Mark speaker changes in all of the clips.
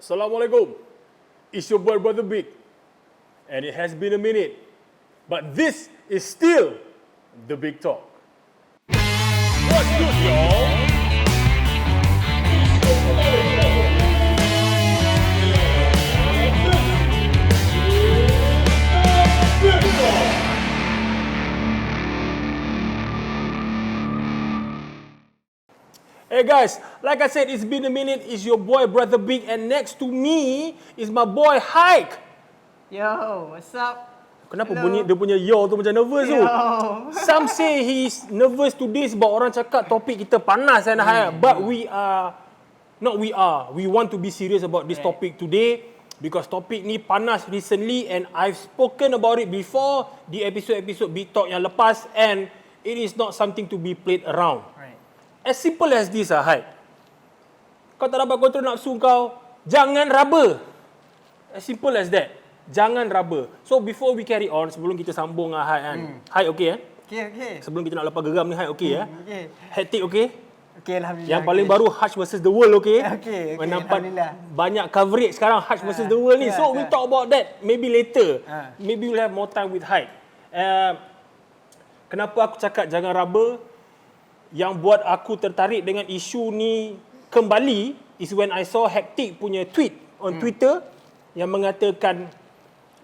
Speaker 1: Assalamualaikum. It's your boy Brother Big. And it has been a minute. But this is still the Big Talk. What's good, y'all? Hey guys, like I said, it's been a minute. It's your boy Brother Big, and next to me is my boy HYKE.
Speaker 2: Yo, what's up?
Speaker 1: Kenapa bunyi dia punya yo tu macam nervous tu? Some say he's nervous today sebab orang cakap topik kita panas kan, but we want to be serious about this topic today because topik ni panas recently and I've spoken about it before di episode-episode Big Talk yang lepas, and it is not something to be played around. As simple as this HYKE. Kau tak dapat kontrol nafsu kau, jangan raba. As simple as that. Jangan raba. So before we carry on, sebelum kita sambung HYKE kan. HYKE okay
Speaker 2: Okay.
Speaker 1: Sebelum kita nak lepas geram ni HYKE okay
Speaker 2: Okay.
Speaker 1: Hectic okay?
Speaker 2: Okay, alhamdulillah.
Speaker 1: Yang paling baru Hutch versus the World okay?
Speaker 2: Okay,
Speaker 1: Nampak
Speaker 2: alhamdulillah.
Speaker 1: banyak coverage sekarang Hutch versus the World ni. So we talk about that maybe later. Maybe we'll have more time with HYKE. Kenapa aku cakap jangan raba? Yang buat aku tertarik dengan isu ni kembali is when I saw HYKE punya tweet on Twitter yang mengatakan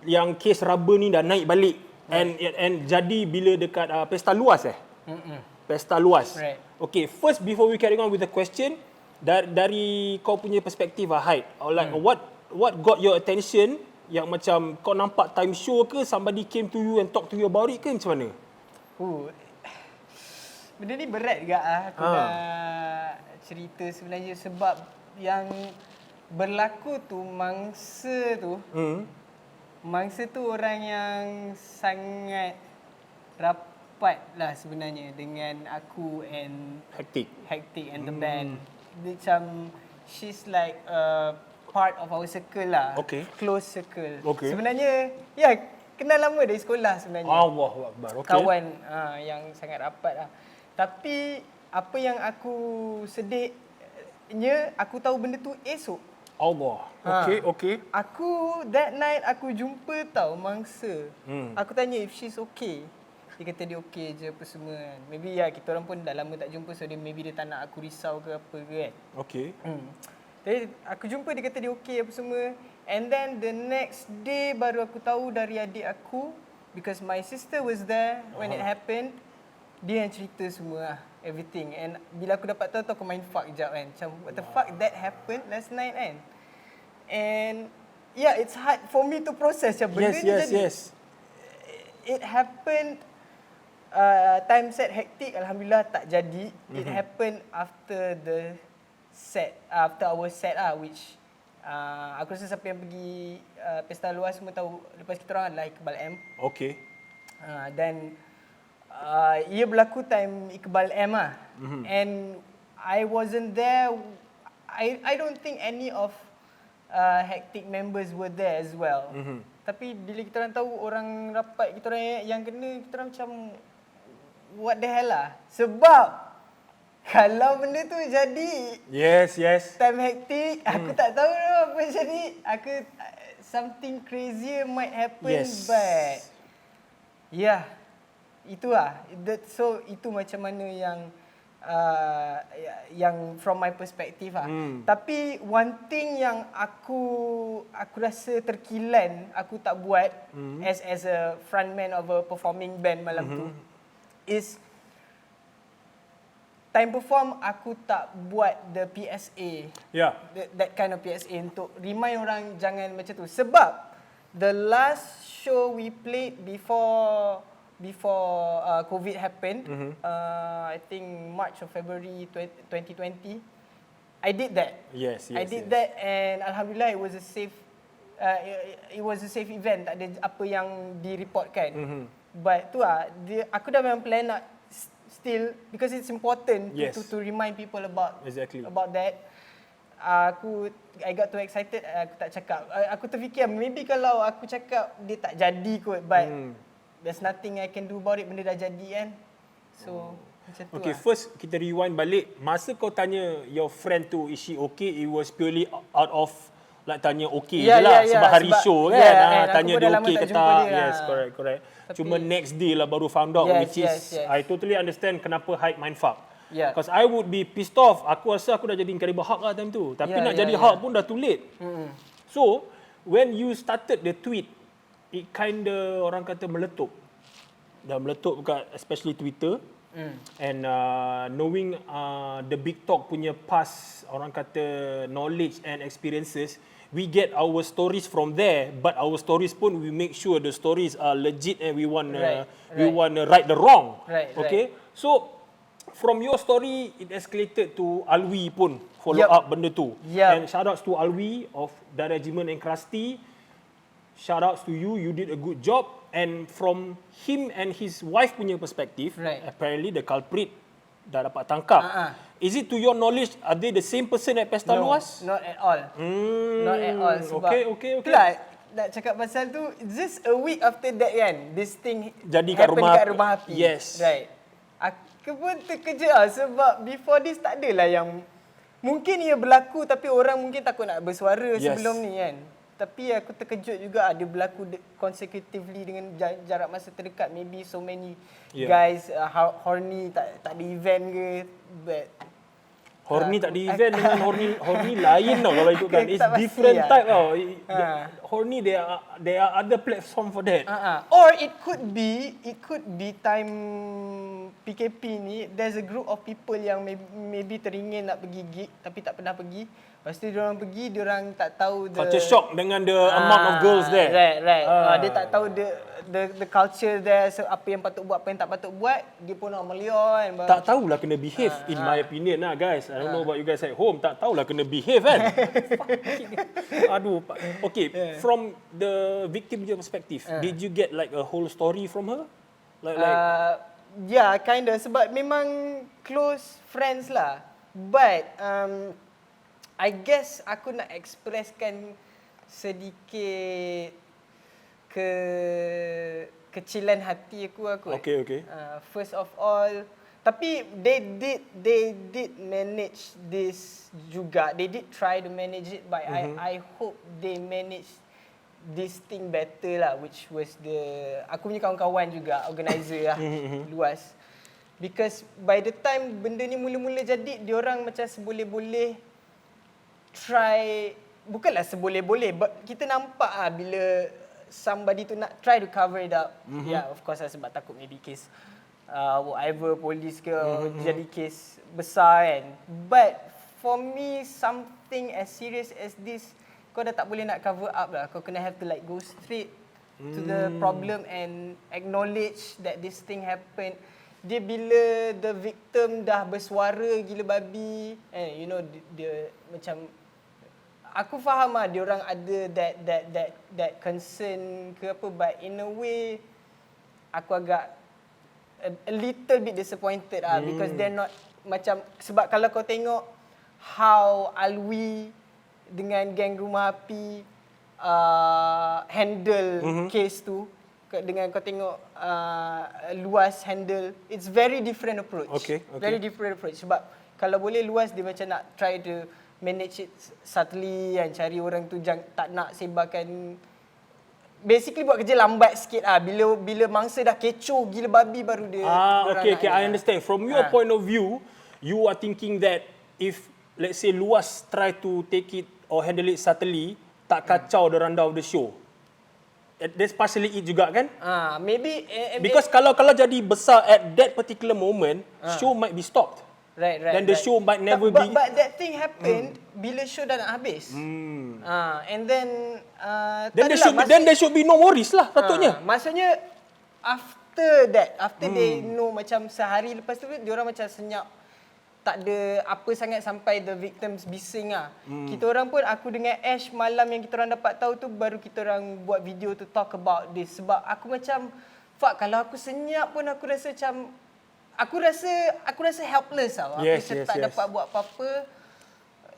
Speaker 1: yang kes raba ni dah naik balik and jadi bila dekat pesta luas pesta luas. Okay, first before we carry on with the question, dari kau punya perspektif HYKE, like what got your attention yang macam kau nampak time show ke, somebody came to you and talk to you about it ke macam mana?
Speaker 2: Benda ni berat juga aku nak cerita sebenarnya sebab yang berlaku tu mangsa tu orang yang sangat rapat lah sebenarnya dengan aku and HYKE and the band. Macam she's like a part of our circle lah. Close circle. Sebenarnya kenal lama dari sekolah sebenarnya.
Speaker 1: Allahu Akbar.
Speaker 2: Kawan yang sangat rapat lah. Tapi apa yang aku sedihnya, aku tahu benda tu esok.
Speaker 1: Allah. Okay.
Speaker 2: Aku that night aku jumpa tahu mangsa. Aku tanya if she's okay. Dia kata dia okay je apa semua kan. Maybe kita orang pun dah lama tak jumpa, so maybe dia tak nak aku risau ke apa ke kan. Jadi aku jumpa dia kata dia okay apa semua. And then the next day baru aku tahu dari adik aku, because my sister was there when it happened. Dia yang cerita semua everything. And bila aku dapat tahu aku main fuck jap kan. Macam what the fuck that happened last night kan. And it's hard for me to process macam benda ni jadi. It happened time set hectic, alhamdulillah tak jadi. It happened after the set, after our set which aku rasa siapa yang pergi pesta luar semua tahu lepas kita orang adalah Iqbal M. Dan ia berlaku time Iqbal M and I wasn't there. I don't think any of HYKTIK members were there as well. Tapi bila kita orang tahu orang rapat kita orang yang kena, kita orang macam what the hell lah. Sebab kalau benda tu jadi time HYKTIK, aku tak tahu apa jadi. Something crazier might happen, but itulah. So itu macam mana yang from my perspective Tapi one thing yang aku rasa terkilan aku tak buat as a frontman of a performing band malam tu is time perform aku tak buat the PSA. That kind of PSA untuk remind orang jangan macam tu. Sebab the last show we played before COVID happened, I think March or February 2020, I did that. I did that, and alhamdulillah it was a safe event. Tak ada apa yang direportkan. But tu aku dah memang plan nak still, because it's important to remind people about that. I got too excited, aku tak cakap. Aku terfikir maybe kalau aku cakap dia tak jadi kot, but there's nothing I can do about it. Benda dah jadi kan. So macam tu
Speaker 1: Okay, first kita rewind balik. Masa kau tanya your friend tu is she okay, it was purely out of like tanya okey je lah sebab hari show kan. Tanya dia okey ke tak. Yes, correct. Cuma next day lah baru found out, which is I totally understand kenapa HYKE mindfuck. Because I would be pissed off. Aku rasa aku dah jadi ikhtibar hak lah time tu. Tapi nak jadi hak pun dah too late. So, when you started the tweet, it kinda orang kata meletup. Dah meletup kat especially Twitter. And knowing the big talk punya past, orang kata knowledge and experiences, we get our stories from there, but our stories pun we make sure the stories are legit and we want right the wrong. Okay? So from your story it escalated to Alwi pun follow up benda tu. And shout outs to Alwi of The Regiment and Krusty. Shout outs to you, you did a good job. And from him and his wife punya perspective, apparently the culprit dah dapat tangkap. Is it to your knowledge, are they the same person at Pesta Luas?
Speaker 2: Not at all. Not at all. Sebab
Speaker 1: okay.
Speaker 2: Itulah, nak cakap pasal tu, just a week after that kan, this thing
Speaker 1: jadi kat rumah
Speaker 2: api.
Speaker 1: Yes.
Speaker 2: Right. Aku pun terkejut lah sebab before this tak adalah yang, mungkin ia berlaku tapi orang mungkin takut nak bersuara sebelum ni kan. Tapi aku terkejut juga ada berlaku consecutively dengan jarak masa terdekat. Maybe so many guys horny tak ada event ke. But
Speaker 1: horny tak ada event dengan horny lain tau kalau ikutkan. It's different type tau. Horny there are other platform for that.
Speaker 2: Or it could be time PKP ni, there's a group of people yang maybe teringin nak pergi gig tapi tak pernah pergi. Lepas tu diorang pergi, diorang tak tahu
Speaker 1: culture shock dengan the amount of girls there.
Speaker 2: Right. Dia tak tahu the culture there, apa yang patut buat, apa yang tak patut buat, dia pun nak melior kan.
Speaker 1: Tak tahulah kena behave in my opinion lah guys. I don't know about you guys at home, tak tahulah kena behave kan. Aduh. Okay, from the victim perspective, did you get like a whole story from her?
Speaker 2: Yeah, kinda, sebab memang close friends lah. But I guess aku nak expresskan sedikit kecilan hati aku.
Speaker 1: Okay.
Speaker 2: First of all, tapi they did manage this juga. They did try to manage it, but I hope they manage this thing better lah, which was aku punya kawan-kawan juga, organizer lah, luas. Because by the time benda ni mula-mula jadi, diorang macam seboleh-boleh try, bukanlah seboleh-boleh, but kita nampak lah bila somebody tu nak try to cover it up. Yeah, of course lah, sebab takut maybe case whatever, polis ke, jadi case besar kan. But for me, something as serious as this, kau dah tak boleh nak cover up lah. Kau kena have to like go straight to the problem and acknowledge that this thing happened. Dia bila the victim dah bersuara gila babi, you know, dia macam, aku faham lah dia orang ada that concern ke apa, but in a way aku agak a little bit disappointed lah, because they're not macam, sebab kalau kau tengok how Alwi dengan geng rumah api handle case tu, dengan kau tengok luas handle, it's very different approach.
Speaker 1: Okay.
Speaker 2: Very different approach. Sebab kalau boleh luas dia macam nak try to manage it subtly kan, cari orang tu tak nak sebarkan, basically buat kerja lambat sikit lah. Bila mangsa dah kecoh gila babi baru dia.
Speaker 1: Okay, I understand. From your point of view, you are thinking that if let's say luas try to take it or handle it subtly, tak kacau the rundown of the show. That's partially it juga kan?
Speaker 2: Maybe
Speaker 1: because kalau jadi besar at that particular moment, show might be stopped.
Speaker 2: Right.
Speaker 1: Then the show might never be.
Speaker 2: But that thing happened bila show dah nak habis. And then
Speaker 1: there should be no worries lah patutnya.
Speaker 2: Maksudnya after they know, macam sehari lepas tu dia orang macam senyap, tak ada apa sangat sampai the victims bising lah. Kita orang pun, aku dengan Ash malam yang kita orang dapat tahu tu, baru kita orang buat video to talk about this. Sebab aku macam, fuck, kalau aku senyap pun aku rasa macam, aku rasa helpless tau. Aku tak dapat buat apa-apa.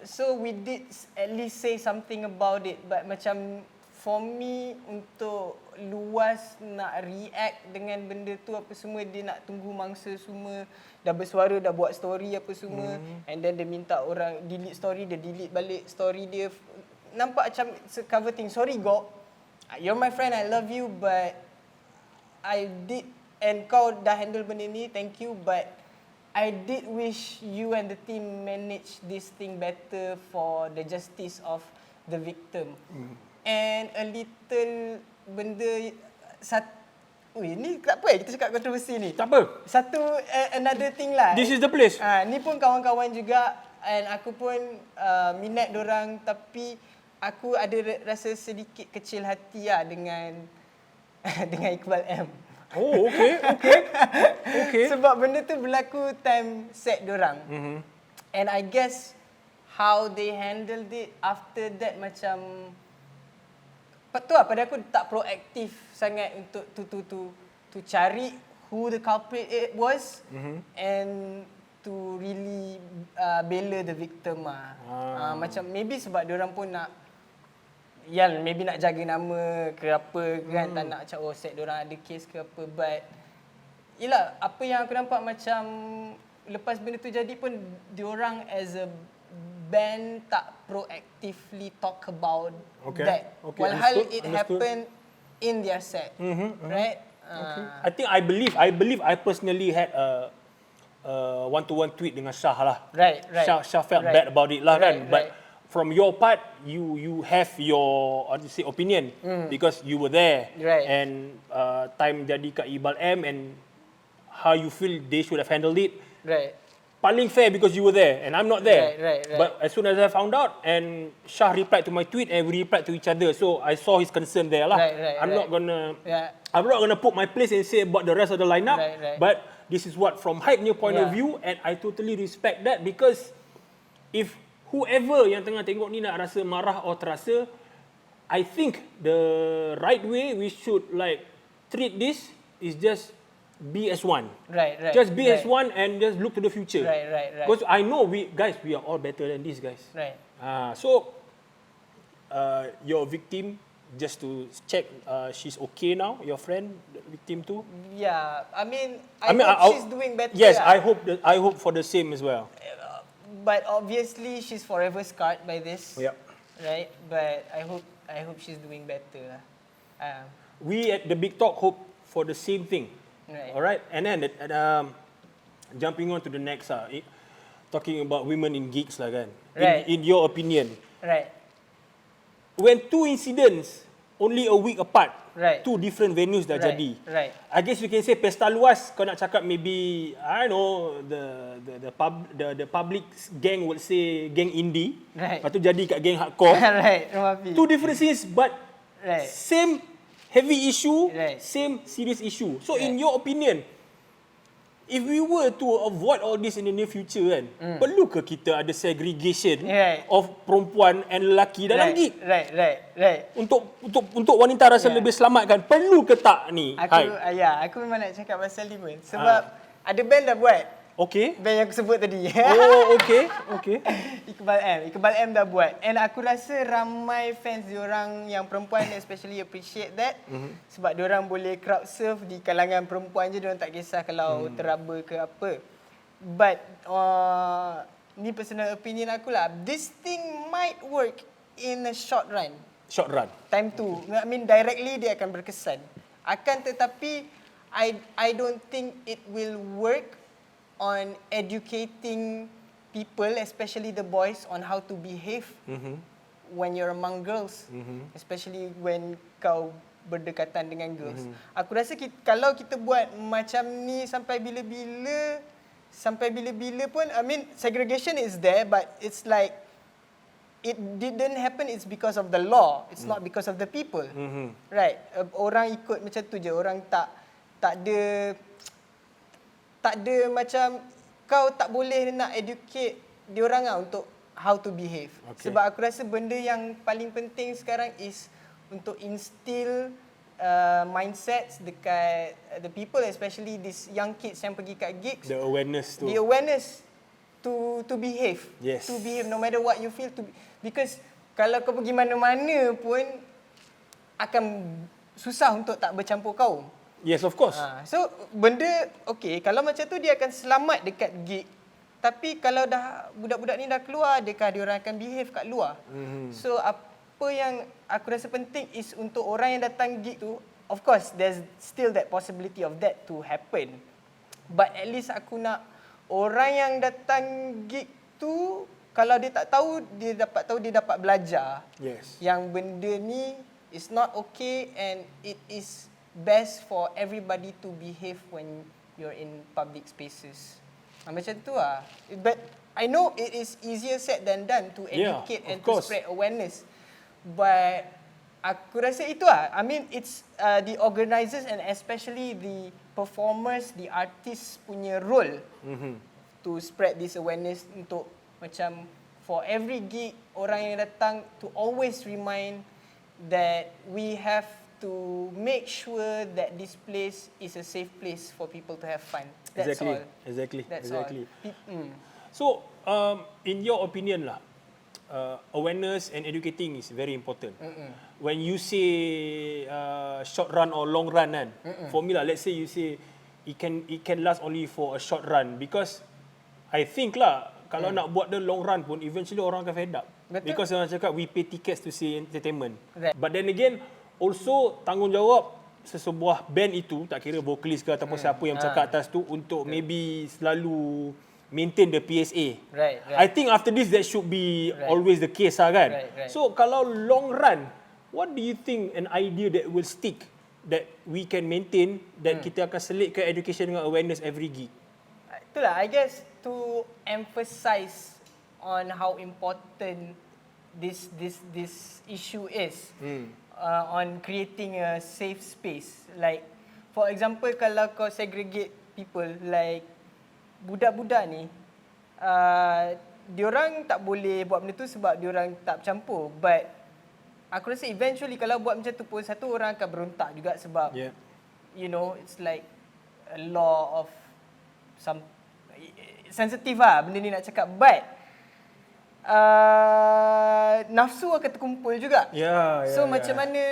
Speaker 2: So we did at least say something about it. But macam for me, untuk luas nak react dengan benda tu apa semua, dia nak tunggu mangsa semua dah bersuara, dah buat story apa semua, and then dia minta orang delete story, dia delete balik story dia. nampak macam cover thing. Sorry Gok, you're my friend, I love you, but I did, and kau dah handle benda ni, thank you, but I did wish you and the team manage this thing better for the justice of the victim. And a little benda ni tak apa kita cakap kontroversi ni.
Speaker 1: Tak apa.
Speaker 2: Satu another thing lah.
Speaker 1: This is the place.
Speaker 2: Ni pun kawan-kawan juga, and aku pun minat dorang, tapi aku ada rasa sedikit kecil hati lah dengan dengan Iqbal M.
Speaker 1: Oh, okay.
Speaker 2: Sebab benda tu berlaku time set dorang. And I guess how they handled it after that macam tu lah, pada aku tak proaktif sangat untuk to cari who the culprit it was and to really bela the victim lah. Macam maybe sebab diorang pun nak maybe nak jaga nama ke apa kan, tak nak macam set diorang ada kes ke apa, but yelah, apa yang aku nampak macam lepas benda tu jadi pun diorang as a band tak proactively talk about that. Walhal it happened in their set, right?
Speaker 1: I think I believe I personally had a one-to-one tweet dengan Syah lah.
Speaker 2: Right.
Speaker 1: Syah felt bad about it lah kan. But from your part, you have your opinion because you were there, and time jadi kat Iqbal M and how you feel they should have handled it.
Speaker 2: Right.
Speaker 1: Paling fair because you were there and I'm not there.
Speaker 2: Right.
Speaker 1: But as soon as I found out and Syah replied to my tweet and we replied to each other, so I saw his concern there lah. I'm not gonna put my place and say about the rest of the lineup. But this is what from HYKE punya point of view, and I totally respect that, because if whoever yang tengah tengok ni nak rasa marah or terasa, I think the right way we should like treat this is just be as one.
Speaker 2: Right.
Speaker 1: Just be as one and just look to the future.
Speaker 2: Right.
Speaker 1: Because I know we are all better than these guys.
Speaker 2: Right.
Speaker 1: So your victim, just to check, she's okay now. Your friend, the victim too.
Speaker 2: Yeah, I mean, hope she's doing better.
Speaker 1: Yes, I hope for the same as well.
Speaker 2: But obviously, she's forever scarred by this.
Speaker 1: Yep.
Speaker 2: Right. But I hope she's doing better.
Speaker 1: We at the Big Talk hope for the same thing.
Speaker 2: Right.
Speaker 1: All right, and then jumping on to the next, talking about women in gigs lah kan.
Speaker 2: Right.
Speaker 1: In your opinion,
Speaker 2: Right.
Speaker 1: when two incidents only a week apart,
Speaker 2: Right.
Speaker 1: two different venues dah jadi.
Speaker 2: Right.
Speaker 1: I guess we can say pesta luas. Kau nak cakap maybe I don't know the public gang would say gang indie.
Speaker 2: Right.
Speaker 1: Lepas tu jadi kat gang hardcore.
Speaker 2: Right.
Speaker 1: Two different scenes but same heavy issue,
Speaker 2: Right.
Speaker 1: same serious issue. So in your opinion, if we were to avoid all this in the near future kan, perlu ke kita ada segregation of perempuan and lelaki dalam gig?
Speaker 2: Right.
Speaker 1: Untuk wanita rasa lebih selamat kan, perlu ke tak ni?
Speaker 2: Aku memang nak cakap pasal ni pun. Sebab ada band dah buat.
Speaker 1: Okay.
Speaker 2: Band yang aku sebut tadi.
Speaker 1: Oh, okay.
Speaker 2: Iqbal M dah buat. And aku rasa ramai fans diorang yang perempuan especially appreciate that. Sebab diorang boleh crowd surf di kalangan perempuan je, diorang tak kisah kalau teraba ke apa. But ni personal opinion aku lah. This thing might work in a short run. Time tu. I mean directly dia akan berkesan. Akan tetapi I don't think it will work on educating people, especially the boys, on how to behave when you're among girls, especially when kau berdekatan dengan girls. Aku rasa kalau kita buat macam ni sampai bila-bila pun, I mean segregation is there, but it's like it didn't happen. It's because of the law. It's not because of the people. Right? Orang ikut macam tu je. Orang tak ada macam kau tak boleh nak educate diorang lah untuk how to behave. Sebab aku rasa benda yang paling penting sekarang is untuk instill mindsets dekat the people, especially these young kids yang pergi kat gigs.
Speaker 1: The awareness
Speaker 2: to behave.
Speaker 1: Yes.
Speaker 2: To behave no matter what you feel. Because kalau kau pergi mana-mana pun akan susah untuk tak bercampur kaum.
Speaker 1: Yes, of course.
Speaker 2: So benda kalau macam tu dia akan selamat dekat gig. Tapi kalau dah budak-budak ni dah keluar, adakah dia orang akan behave kat luar? So apa yang aku rasa penting is untuk orang yang datang gig tu, of course there's still that possibility of that to happen. But at least aku nak orang yang datang gig tu, kalau dia tak tahu, dia dapat belajar.
Speaker 1: Yes.
Speaker 2: Yang benda ni is not okay and it is best for everybody to behave when you're in public spaces. Macam tu lah. But I know it is easier said than done to educate and to spread awareness. But aku rasa itu lah. I mean, it's the organisers and especially the performers, the artists punya role to spread this awareness, untuk macam for every gig, orang yang datang to always remind that we have to make sure that this place is a safe place for people to have fun. That's all.
Speaker 1: Exactly.
Speaker 2: That's
Speaker 1: exactly.
Speaker 2: all.
Speaker 1: So, in your opinion lah, awareness and educating is very important. When you say short run or long run kan, for me lah, let's say you say it can last only for a short run, because I think lah, kalau nak buat the long run pun, eventually orang akan fed up.
Speaker 2: Betul.
Speaker 1: Because orang cakap we pay tickets to see entertainment.
Speaker 2: Right.
Speaker 1: But then again, also tanggungjawab sesebuah band itu, tak kira vokalis ke ataupun siapa yang bercakap atas tu, untuk maybe selalu maintain the PSA.
Speaker 2: Right.
Speaker 1: I think after this that should be always the case lah kan.
Speaker 2: Right.
Speaker 1: So kalau long run, what do you think an idea that will stick, that we can maintain, that kita akan selitkan education dengan awareness every gig?
Speaker 2: Itulah, I guess to emphasize on how important this issue is on creating a safe space. Like for example, kalau kau segregate people, like budak-budak ni, diorang tak boleh buat benda tu sebab diorang tak bercampur. But aku rasa eventually kalau buat macam tu pun, satu orang akan berontak juga sebab you know, it's like a law of some sensitive lah benda ni nak cakap. But nafsu akan terkumpul juga. So macam mana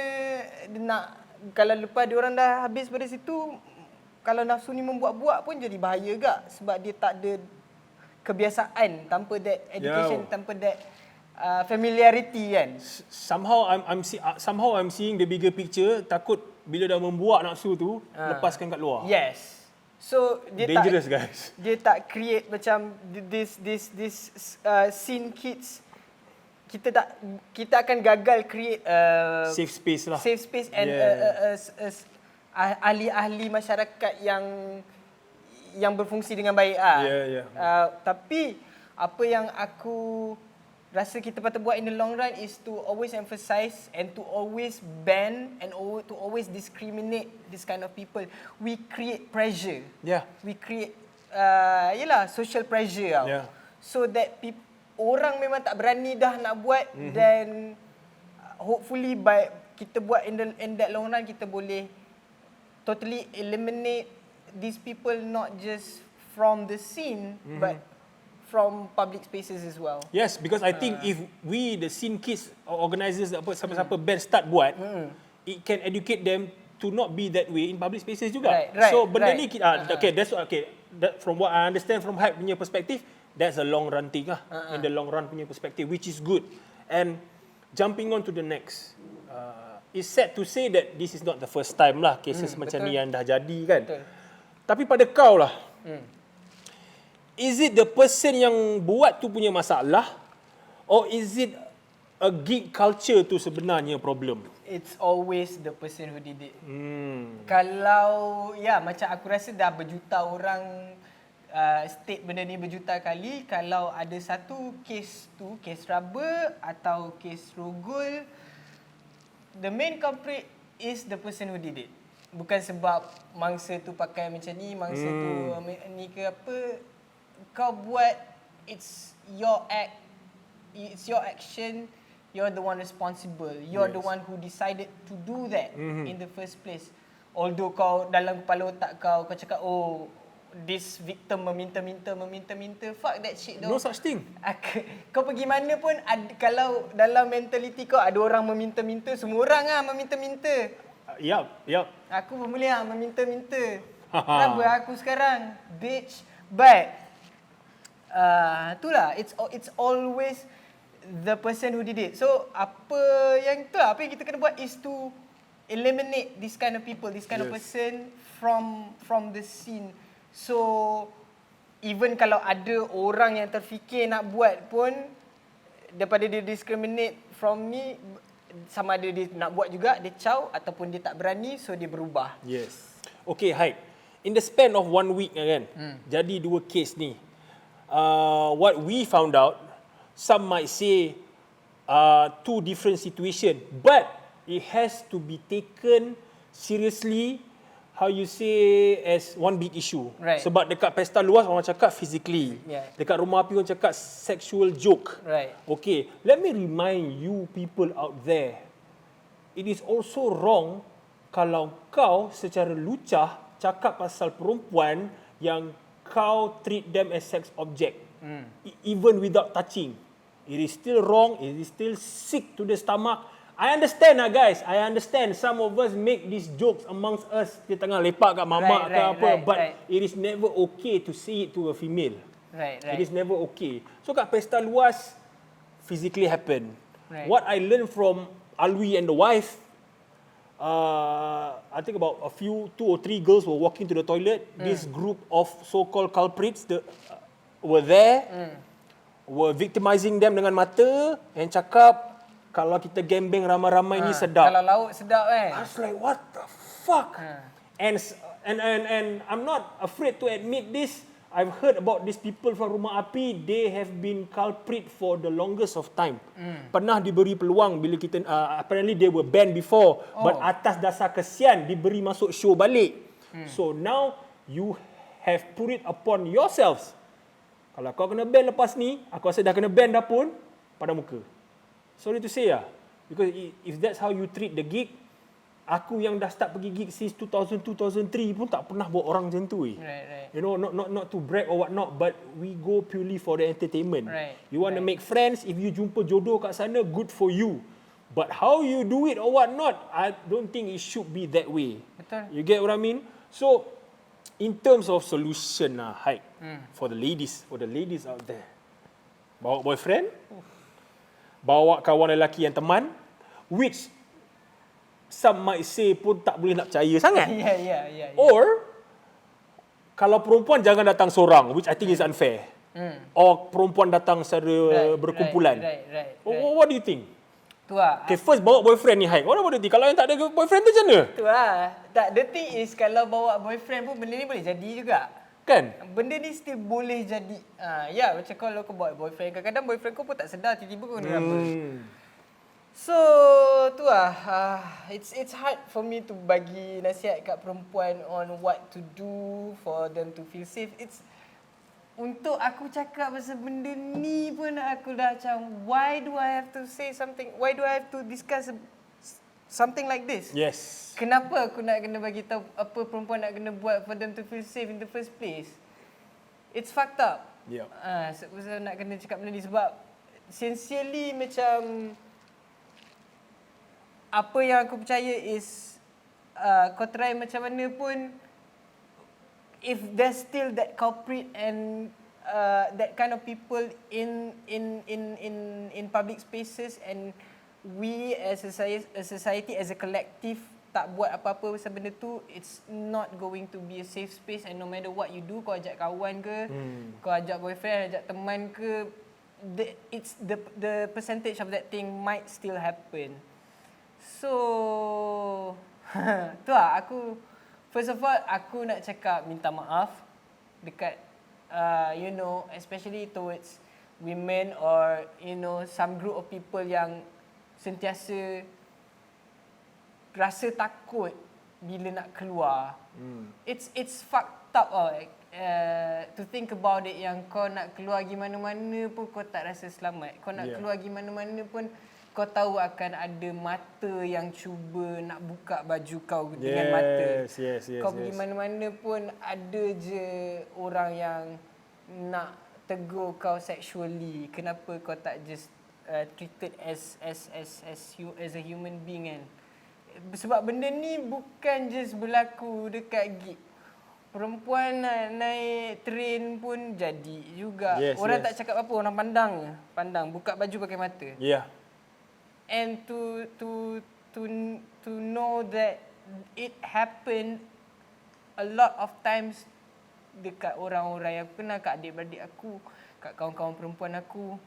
Speaker 2: nak, kalau lepas diorang dah habis pada situ, kalau nafsu ni membuat-buat pun jadi bahaya juga, sebab dia tak ada kebiasaan tanpa that education, tanpa that familiarity kan. Somehow
Speaker 1: I'm seeing the bigger picture. Takut bila dah membuat nafsu tu, lepaskan kat luar.
Speaker 2: Yes. So dia
Speaker 1: dangerous,
Speaker 2: tak,
Speaker 1: guys.
Speaker 2: Dia tak create macam this scene kids. Kita akan gagal create
Speaker 1: safe space lah.
Speaker 2: Safe space and ahli-ahli masyarakat yang berfungsi dengan baik ah. Tapi apa yang aku rasa kita patut buat in the long run is to always emphasize and to always ban and to always discriminate this kind of people. We create pressure. We create social pressure. So that orang memang tak berani dah nak buat, then hopefully by kita buat in that long run, kita boleh totally eliminate these people, not just from the scene but from public spaces as well.
Speaker 1: Yes, because I think if we, the scene kids or organisers, siapa-siapa band start buat, it can educate them to not be that way in public spaces juga. So benda ni, from what I understand from HYKE punya perspective, that's a long run thing lah, in the long run punya perspective, which is good. And jumping on to the next, it's sad to say that this is not the first time lah cases macam ni yang dah jadi kan. Tapi pada kau lah, is it the person yang buat tu punya masalah, or is it a gig culture tu sebenarnya problem?
Speaker 2: It's always the person who did it. Kalau macam aku rasa dah berjuta orang state benda ni berjuta kali. Kalau ada satu kes tu, kes RABA atau kes rogol, the main culprit is the person who did it. Bukan sebab mangsa tu pakai macam ni, mangsa tu ni ke apa. Kau buat, it's your act, it's your action, you're the one responsible, you're the one who decided to do that in the first place. Although kau dalam kepala otak kau cakap, oh, this victim meminta-minta, fuck that shit though.
Speaker 1: No such thing.
Speaker 2: Kau pergi mana pun, kalau dalam mentality kau ada orang meminta-minta, semua orang meminta-minta.
Speaker 1: Yup.
Speaker 2: Aku pun boleh meminta-minta. Kenapa aku sekarang, bitch? But itulah, it's always the person who did it. So apa yang kita kena buat is to eliminate this kind of people, this kind of person from the scene. So even kalau ada orang yang terfikir nak buat pun, daripada dia discriminate from me, sama ada dia nak buat juga, dia caw, ataupun dia tak berani, so dia berubah.
Speaker 1: Yes. Okay, Haik. In the span of 1 week kan, jadi 2 kes ni. What we found out, some might say 2 different situation, but it has to be taken seriously, how you say, as one big issue.
Speaker 2: Right.
Speaker 1: Sebab dekat pesta luas orang cakap physically.
Speaker 2: Yeah.
Speaker 1: Dekat rumah api orang cakap sexual joke.
Speaker 2: Right.
Speaker 1: Okay, let me remind you people out there, it is also wrong kalau kau secara lucah cakap pasal perempuan yang kau treat them as sex object. Even without touching. It is still wrong, it is still sick to the stomach. I understand guys, I understand some of us make these jokes amongst us, kita tengah lepak kat mamak ke apa, but it is never okay to say it to a female.
Speaker 2: Right.
Speaker 1: It is never okay. So kat pesta luas, physically happen.
Speaker 2: Right.
Speaker 1: What I learned from Alwi and the wife, I think about 2 or 3 girls were walking to the toilet. This group of so-called culprits were there, were victimizing them dengan mata and cakap, kalau kita gembeng ramai-ramai ni sedap.
Speaker 2: Kalau lauk sedap kan.
Speaker 1: I was like, what the fuck? And I'm not afraid to admit this. I've heard about these people from Rumah Api. They have been culprit for the longest of time. Pernah diberi peluang bila kita, apparently they were banned before. But atas dasar kesian, diberi masuk show balik. So now, you have put it upon yourselves. Kalau kau kena ban lepas ni, aku rasa dah kena ban dah pun, pada muka. Sorry to say because if that's how you treat the gig, aku yang dah start pergi gig since 2002-2003 pun tak pernah buat orang macam tu.
Speaker 2: Right.
Speaker 1: You know, not to brag or what not, but we go purely for the entertainment.
Speaker 2: Right.
Speaker 1: You want to make friends, if you jumpa jodoh kat sana, good for you. But how you do it or what not, I don't think it should be that way.
Speaker 2: Betul.
Speaker 1: You get what I mean? So, in terms of solution, Haik, for the ladies out there, bawa boyfriend, bawa kawan lelaki yang teman, which some might say pun tak boleh nak percaya sangat.
Speaker 2: Yeah.
Speaker 1: Or, kalau perempuan jangan datang seorang, which I think is unfair. Or perempuan datang secara berkumpulan.
Speaker 2: Right.
Speaker 1: What do you think?
Speaker 2: Tu lah.
Speaker 1: Okay, first bawa boyfriend ni, Haik. What do you think? Kalau yang tak ada boyfriend tu macam mana?
Speaker 2: Tu lah. Tak, the thing is kalau bawa boyfriend pun benda ni boleh jadi juga.
Speaker 1: Kan?
Speaker 2: Benda ni still boleh jadi. Macam kalau kau bawa boyfriend, kadang-kadang boyfriend kau pun tak sedar, tiba-tiba kau kena apa. So, tu lah. It's hard for me to bagi nasihat kat perempuan on what to do for them to feel safe. Untuk aku cakap pasal benda ni pun aku dah macam, why do I have to say something? Why do I have to discuss something like this?
Speaker 1: Yes.
Speaker 2: Kenapa aku nak kena bagi tahu apa perempuan nak kena buat for them to feel safe in the first place? It's fucked up.
Speaker 1: Yep.
Speaker 2: Sebab nak kena cakap benda ni sebab sincerely macam apa yang aku percaya is kau try macam mana pun, if there's still that culprit and that kind of people in public spaces, and we as a society, as a collective, tak buat apa-apa pasal benda tu, it's not going to be a safe space. And no matter what you do, kau ajak kawan ke, kau ajak boyfriend, ajak teman ke, the percentage of that thing might still happen. So tu lah, aku first of all aku nak cakap minta maaf dekat especially towards women or some group of people yang sentiasa rasa takut bila nak keluar. It's fucked up to think about it, yang kau nak keluar pergi mana-mana pun kau tak rasa selamat. Kau nak keluar pergi mana-mana pun kau tahu akan ada mata yang cuba nak buka baju kau dengan mata.
Speaker 1: Yes.
Speaker 2: Kau pergi mana-mana pun ada je orang yang nak tegur kau sexually. Kenapa kau tak just treated as a human being kan? Sebab benda ni bukan just berlaku dekat gig. perempuan naik train pun jadi juga.
Speaker 1: Yes,
Speaker 2: Orang
Speaker 1: yes.
Speaker 2: tak cakap apa, orang pandang je. Pandang, buka baju pakai mata.
Speaker 1: Yeah.
Speaker 2: And to know that it happened a lot of times dekat orang-orang yang aku kenal, kat adik-beradik aku, kat kawan-kawan perempuan aku.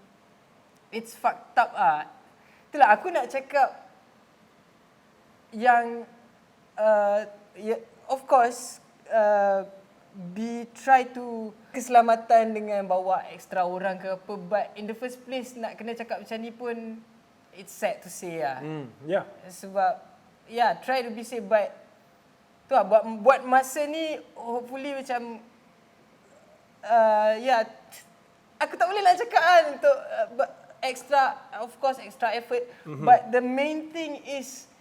Speaker 2: It's fucked up ah. Itulah aku nak cakap yang of course try to keselamatan dengan bawa extra orang ke apa, but in the first place nak kena cakap macam ni pun it's sad to say lah.
Speaker 1: Yeah.
Speaker 2: Sebab try to be safe, but tu lah, buat masa ni hopefully macam aku tak boleh nak cakap kan untuk extra, of course extra effort, but the main thing is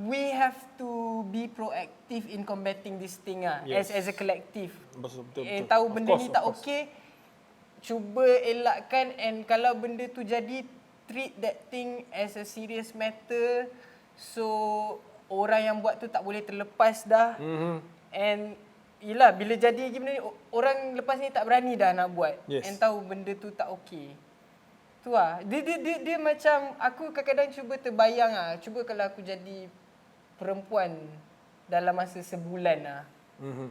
Speaker 2: we have to be proactive in combating this thing
Speaker 1: Yes.
Speaker 2: as a collective.
Speaker 1: Betul.
Speaker 2: Tahu
Speaker 1: Of
Speaker 2: benda
Speaker 1: course,
Speaker 2: ni
Speaker 1: of
Speaker 2: tak
Speaker 1: course.
Speaker 2: okey, cuba elakkan, and kalau benda tu jadi, treat that thing as a serious matter, so orang yang buat tu tak boleh terlepas dah. And yelah, bila jadi lagi benda ni, orang lepas ni tak berani dah nak buat.
Speaker 1: Yes.
Speaker 2: And tahu benda tu tak okey. Tu lah. Dia macam, aku kadang-kadang cuba terbayang cuba kalau aku jadi perempuan dalam masa sebulan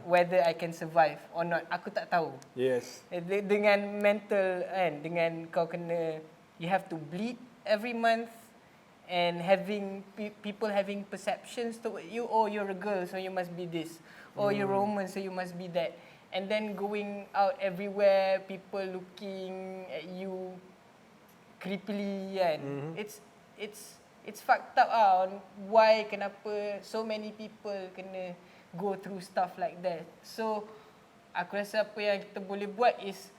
Speaker 2: whether I can survive or not, aku tak tahu.
Speaker 1: Yes.
Speaker 2: Dengan mental kan, dengan kau kena, you have to bleed every month, and having people having perceptions to you, oh you're a girl so you must be this, oh you're a woman so you must be that, and then going out everywhere, people looking at you creepily kan. It's fucked up on why, kenapa so many people kena go through stuff like that. So aku rasa apa yang kita boleh buat is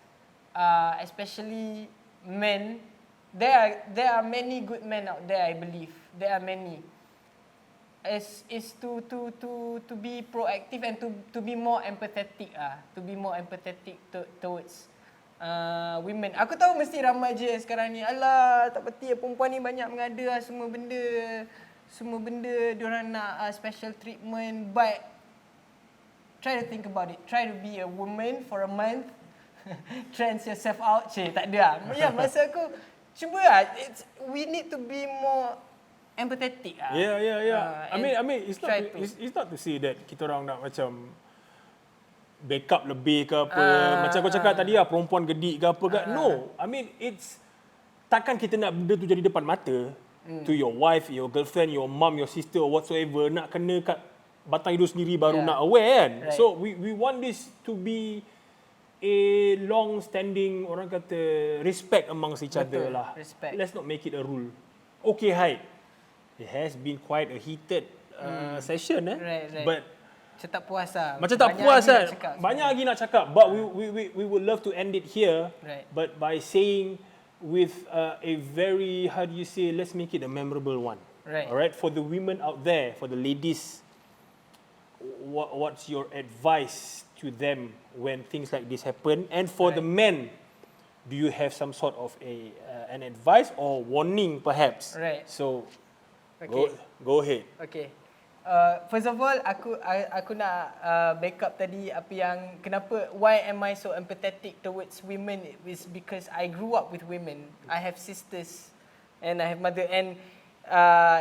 Speaker 2: especially men, there are many good men out there, I believe. There are many. Is to be proactive and to be more empathetic to be more empathetic towards women. Aku tahu mesti ramai je sekarang ni, alah tak peti perempuan ni banyak mengada semua benda diorang nak special treatment, but try to think about it. Try to be a woman for a month. Trans yourself out. Tak ada masa aku cuba we need to be more empathetic
Speaker 1: Yeah. I mean it's not to say that kita orang nak macam backup lebih ke apa. Macam kau cakap tadi perempuan gedik ke apa ke. No. I mean it's, takkan kita nak benda tu jadi depan mata to your wife, your girlfriend, your mom, your sister or whatsoever. Nak kena kat batang hidung sendiri baru nak aware kan.
Speaker 2: Right.
Speaker 1: So we want this to be a long standing, orang kata, respect amongst each other lah.
Speaker 2: Respect.
Speaker 1: Let's not make it a rule. Okay, HYKE. It has been quite a heated session
Speaker 2: Right.
Speaker 1: But
Speaker 2: macam tak puas lah.
Speaker 1: macam tak
Speaker 2: Banyak
Speaker 1: puas
Speaker 2: lagi
Speaker 1: kan.
Speaker 2: nak cakap
Speaker 1: Banyak lagi nak cakap, but we would love to end it here.
Speaker 2: Right.
Speaker 1: But by saying with a very, how do you say, let's make it a memorable one.
Speaker 2: Right.
Speaker 1: Alright, for the women out there, for the ladies, what's your advice to them when things like this happen? And for the men, do you have some sort of an advice or warning perhaps?
Speaker 2: Right.
Speaker 1: So
Speaker 2: Okay.
Speaker 1: go ahead.
Speaker 2: Okay. First of all, aku nak backup tadi apa yang, kenapa, why am I so empathetic towards women, is because I grew up with women. I have sisters and I have mother, and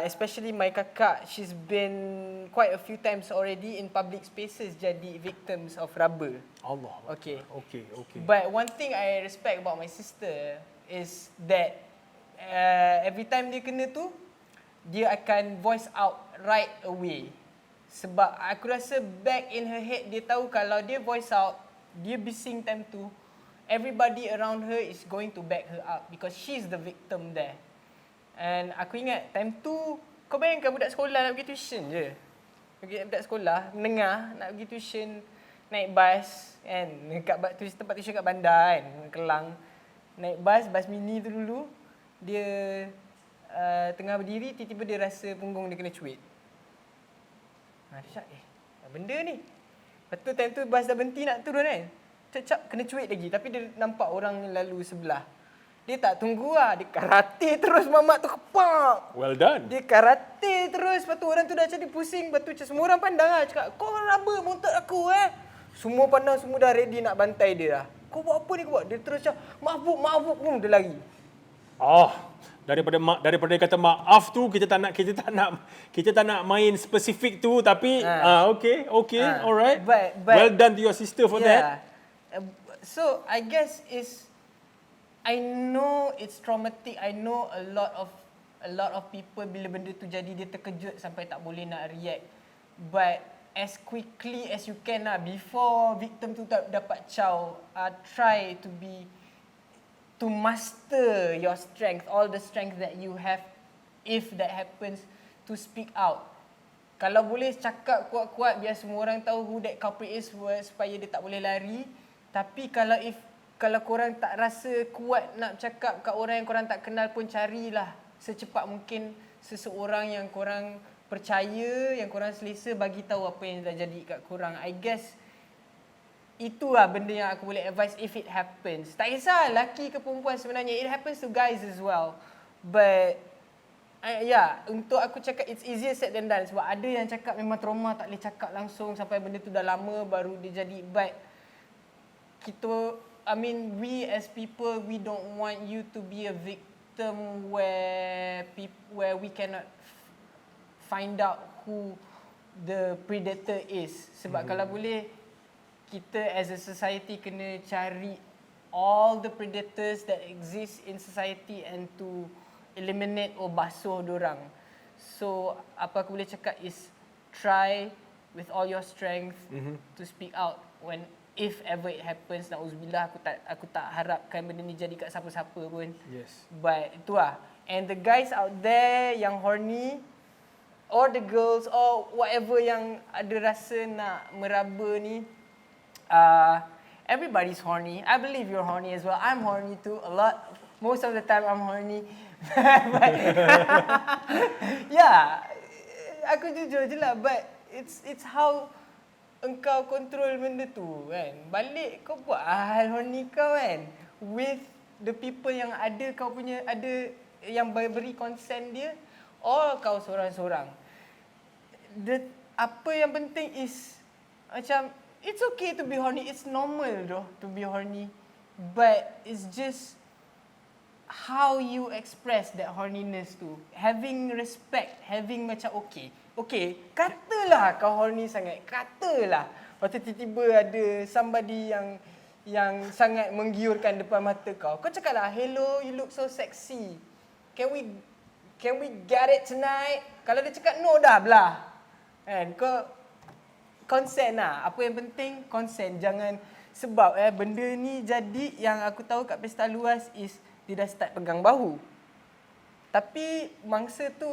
Speaker 2: especially my kakak, she's been quite a few times already in public spaces jadi victims of RABA.
Speaker 1: Allah.
Speaker 2: Okay.
Speaker 1: Okay.
Speaker 2: But one thing I respect about my sister is that every time dia kena tu, dia akan voice out right away. Sebab aku rasa back in her head, dia tahu kalau dia voice out, dia bising time tu, everybody around her is going to back her up because she's the victim there. And aku ingat time tu, kau bayangkan budak sekolah nak pergi tuition je. Budak sekolah, menengah, nak pergi tuition, naik bas kan, dekat tempat tuition kat bandar kan, Kelang. Naik bas mini tu dulu, dia tengah berdiri, tiba-tiba dia rasa punggung dia kena cuit. Dia cakap, benda ni. Lepas tu time tu bas dah berhenti nak turun kan, cak kena cuit lagi, tapi dia nampak orang lalu sebelah. Dia tak tunggu dia karate terus mamak tu kepak.
Speaker 1: Well done.
Speaker 2: Dia karate terus, lepas tu orang tu dah jadi pusing, lepas tu semua orang pandang cakap, kau RABA montut aku Semua pandang, semua dah ready nak bantai dia dah. Kau buat apa ni kau buat? Dia terus macam maaf bu, dia lari.
Speaker 1: Oh, daripada dia kata maaf tu kita tak nak main spesifik tu, tapi okay, alright.
Speaker 2: But
Speaker 1: well done to your sister for that.
Speaker 2: So I guess I know it's traumatic. I know a lot of people bila benda tu jadi dia terkejut sampai tak boleh nak react. But as quickly as you can lah, before victim tu dapat caw, try to master your strength, all the strength that you have, if that happens, to speak out. Kalau boleh cakap kuat-kuat biar semua orang tahu who that culprit is, supaya dia tak boleh lari. Tapi kalau korang tak rasa kuat nak cakap kat orang yang korang tak kenal pun, carilah secepat mungkin seseorang yang korang percaya, yang korang selesa, bagi tahu apa yang dah jadi kat korang. I guess itulah benda yang aku boleh advise if it happens. Tak kisah lelaki ke perempuan sebenarnya, it happens to guys as well. But untuk aku cakap it's easier said than done. Sebab ada yang cakap memang trauma, tak boleh cakap langsung sampai benda tu dah lama baru dia jadi. But we as people, we don't want you to be a victim where we cannot find out who the predator is. Sebab kalau boleh, kita as a society kena cari all the predators that exist in society and to eliminate or basuh dorang. So apa aku boleh cakap is try with all your strength to speak out when, if ever it happens. Nauzubillah, aku tak harapkan benda ni jadi kat siapa-siapa pun.
Speaker 1: Yes.
Speaker 2: But itulah. And the guys out there yang horny, or the girls, or whatever yang ada rasa nak meraba ni, everybody's horny. I believe you're horny as well. I'm horny too, a lot. Most of the time I'm horny. But aku jujur je lah. But it's how engkau kontrol benda tu kan. Balik kau buat hal horny kau kan, with the people yang ada yang beri consent dia, or kau seorang-seorang. Apa yang penting is macam it's okay to be horny. It's normal though to be horny. But it's just how you express that horniness tu. Having respect, having macam okay, katalah kau horny sangat, katalah. Lepas tu tiba-tiba ada somebody yang sangat menggiurkan depan mata kau. Kau cakaplah, hello, you look so sexy. Can we get it tonight? Kalau dia cakap no, dah belah. Kan? Kau consent lah. Apa yang penting, consent. Jangan, sebab benda ni jadi yang aku tahu kat pesta luas is dia dah start pegang bahu. Tapi mangsa tu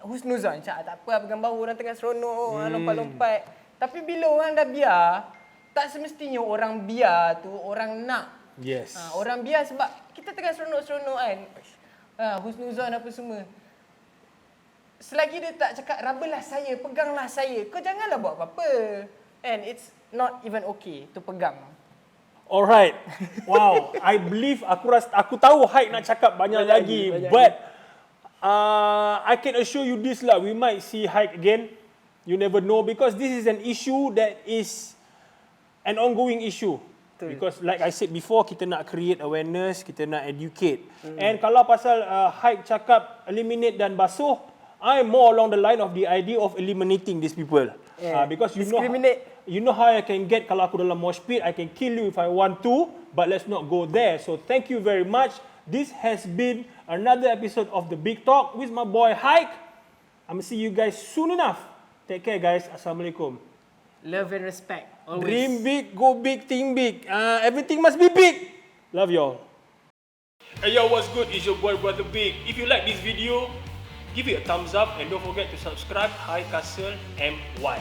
Speaker 2: husnuzon. Tak apa, pegang bahu, orang tengah seronok, lompat-lompat. Tapi bila orang dah biar, tak semestinya orang biar tu orang nak.
Speaker 1: Yes.
Speaker 2: Orang biar sebab kita tengah seronok-seronok kan. Husnuzon apa semua. Selagi dia tak cakap, rabalah saya, peganglah saya, kau janganlah buat apa-apa. And it's not even okay to pegang.
Speaker 1: Alright. Wow. I believe, aku tahu Haik nak cakap banyak lagi. But I can assure you this lah, we might see Haik again. You never know, because this is an issue that is an ongoing issue. Because like I said before, kita nak create awareness, kita nak educate. And kalau pasal Haik cakap eliminate dan basuh, I'm more along the line of the idea of eliminating these people. Because you know how I can get kalau aku dalam mosh pit, I can kill you if I want to, but let's not go there. So thank you very much. This has been another episode of The Big Talk with my boy Haik. I'm gonna see you guys soon enough. Take care guys. Assalamualaikum.
Speaker 2: Love and respect. Always.
Speaker 1: Dream big, go big, think big. Everything must be big. Love y'all. Hey yo, what's good? It's your boy Brother Big. If you like this video, give it a thumbs up and don't forget to subscribe. Hi Castle MY.